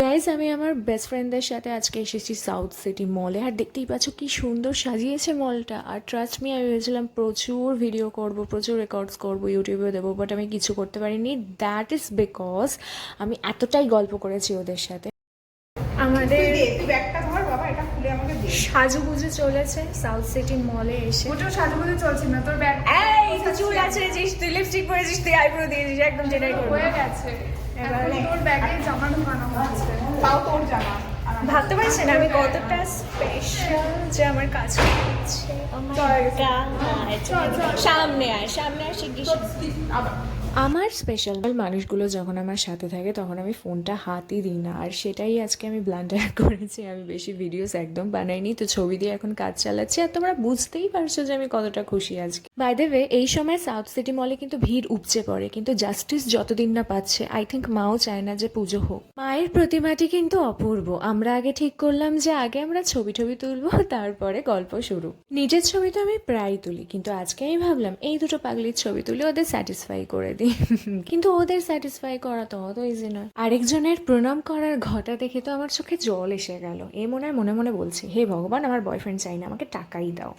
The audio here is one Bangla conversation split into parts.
গাইজ আমি আমার বেস্ট ফ্রেন্ডদের সাথে আজকে এসেছি সাউথ সিটি মলে। আর দেখতেই পাচ্ছ কি সুন্দর সাজিয়েছে মলটা। আর ট্রাস্ট মি, আমি ভেবেছিলাম প্রচুর ভিডিও করব, প্রচুর রেকর্ডস করব, ইউটিউবেও দেবো, বাট আমি কিছু করতে পারিনি। দ্যাট ইজ বিকজ আমি এতটাই গল্প করেছি ওদের সাথে। আমাদের সাজুগুজু চলেছে সাউথ সিটি মলে এসে। ওটাও সাজুগুজু চলছে না, তোর ব্যাগ চুল আছড়েছিস, তুই লিপস্টিক পরেছিস, তুই আইব্রো দিয়েছিস, একদম যেটাই করবো হয়ে গেছে। এবার তোর ব্যাগে জামা ঢোকানো হচ্ছে, তাও তোর জামা। ভাবতে পারছেন আমি কতটা স্পেশাল যে আমার কাজ করছে। সামনে আয়, সামনে আয় শিগগির। আমার স্পেশাল মানুষগুলো যখন আমার সাথে থাকে তখন আমি ফোনটা হাতই দিই না, আর সেটাই আজকে আমি ব্লান্ডার করেছি। আমি বেশি ভিডিওস একদম বানাইনি, তো ছবি দিয়ে এখন কাজ চালাচ্ছি। আর তোমরা বুঝতেই পারছো যে আমি কতটা খুশি আজকে। বাই দ্য ওয়ে, এই সময় সাউথ সিটি মলে কিন্তু ভিড় উপচে পড়ে, কিন্তু জাস্টিস যতদিন না পাচ্ছে আই থিঙ্ক মাও চায় না যে পুজো হোক। মায়ের প্রতিমাটি কিন্তু অপূর্ব। আমরা আগে ঠিক করলাম যে আগে আমরা ছবি তুলবো, তারপরে গল্প শুরু। নিজের ছবি তো আমি প্রায় তুলি, কিন্তু আজকে আমি ভাবলাম এই দুটো পাগলির ছবি তুলে ওদের স্যাটিসফাই করে দিই। কিন্তু ওদের স্যাটিসফাই করা তো অত ইজি নয়। আরেকজনের প্রণাম করার ঘটা দেখে তো আমার চোখে জল এসে গেল। এ মনে মনে বলছি, হে ভগবান, আমার বয়ফ্রেন্ড চাই না, আমাকে টাকাই দাও।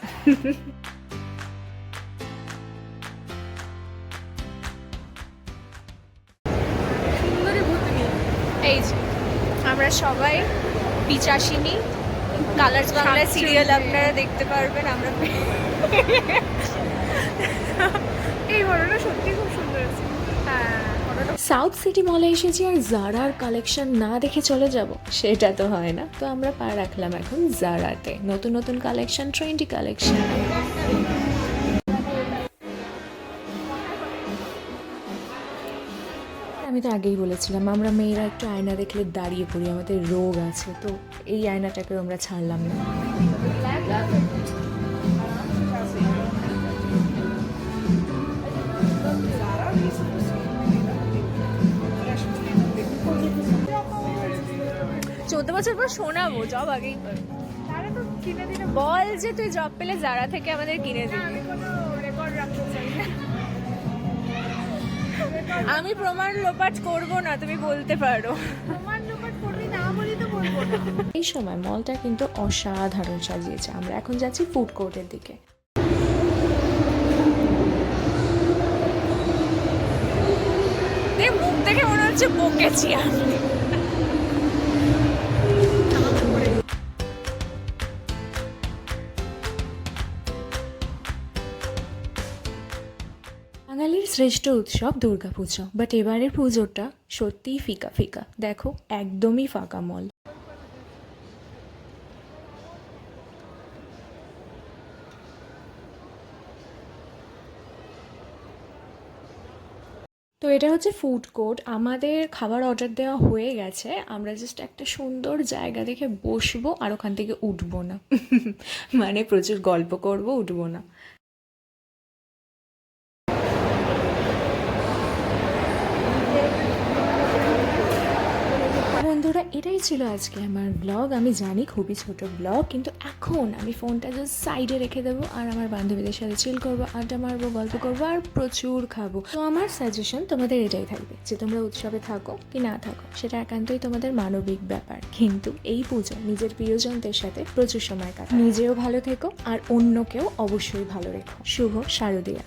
এই যে আমরা সবাই পিচাসিনী, কালার্স বাংলা সিরিয়াল আপনারা দেখতে পারবেন। আমরা এই ঘটনা সত্যি খুব সুন্দর আছে। সাউথ সিটি মলে এসেছি আর জারার কালেকশন না দেখে চলে যাব, সেটা তো হয় না। তো আমরা পা রাখলাম এখন জারাতে। নতুন নতুন কালেকশন, ট্রেন্ডি কালেকশন। আমি তো আগেই বলেছিলাম আমরা মেয়েরা একটু আয়না দেখলে দাঁড়িয়ে পড়ি, আমাদের রোগ আছে। তো এই আয়নাটাকে আমরা ছাড়লাম না। চোদ্দ বছর পর শোনাবো, জব আগেই তারা তো কিনে দিলে বল যে তুই জব পেলে জারা থেকে আমাদের কিনে দিবি। আমি কোনো রেকর্ড রাখতে চাই না। আমি প্রমাণ লোপাট করব না, তুমি বলতে পারো। প্রমাণ লোপাট করবি না বলি তো বলবো না। এই সময় মলটা কিন্তু অসাধারণ সাজিয়েছে। আমরা এখন যাচ্ছি ফুড কোর্টের দিকে। মুখ দেখে মনে হচ্ছে বকেছি আমি। বাঙালির শ্রেষ্ঠ উৎসব দুর্গাপুজো, বাট এবারের পুজোটা সত্যিই ফিকা ফিকা। দেখো একদমই ফাঁকা মল। তো এটা হচ্ছে ফুড কোর্ট। আমাদের খাবার অর্ডার দেওয়া হয়ে গেছে। আমরা জাস্ট একটা সুন্দর জায়গা দেখে বসবো আর ওখান থেকে উঠবো না। মানে প্রচুর গল্প করব, উঠবো না। বন্ধুরা, এটাই ছিল আজকে আমার ব্লগ। আমি জানি খুবই ছোট ব্লগ, কিন্তু এখন আমি ফোনটা জাস্ট সাইডে রেখে দেবো আর আমার বান্ধবীদের সাথে চিল করবো, আড্ডা মারবো, গল্প করবো আর প্রচুর খাবো। তো আমার সাজেশন তোমাদের এটাই থাকবে যে তোমরা উৎসবে থাকো কি না থাকো সেটা একান্তই তোমাদের মানবিক ব্যাপার, কিন্তু এই পুজো নিজের প্রিয়জনদের সাথে প্রচুর সময় কাটাও। নিজেও ভালো থেকো আর অন্যকেও অবশ্যই ভালো রেখো। শুভ শারদীয়া।